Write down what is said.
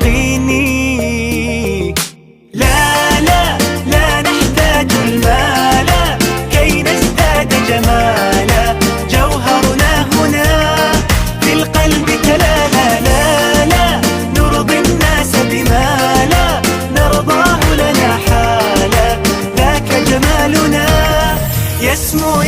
يقيني. لا لا لا نحتاج المال كي نزداد جمالا، جوهرنا هنا في القلب كلالا. لا لا نرضي الناس بما لا نرضاه لنا حالا، ذاك جمالنا يسمو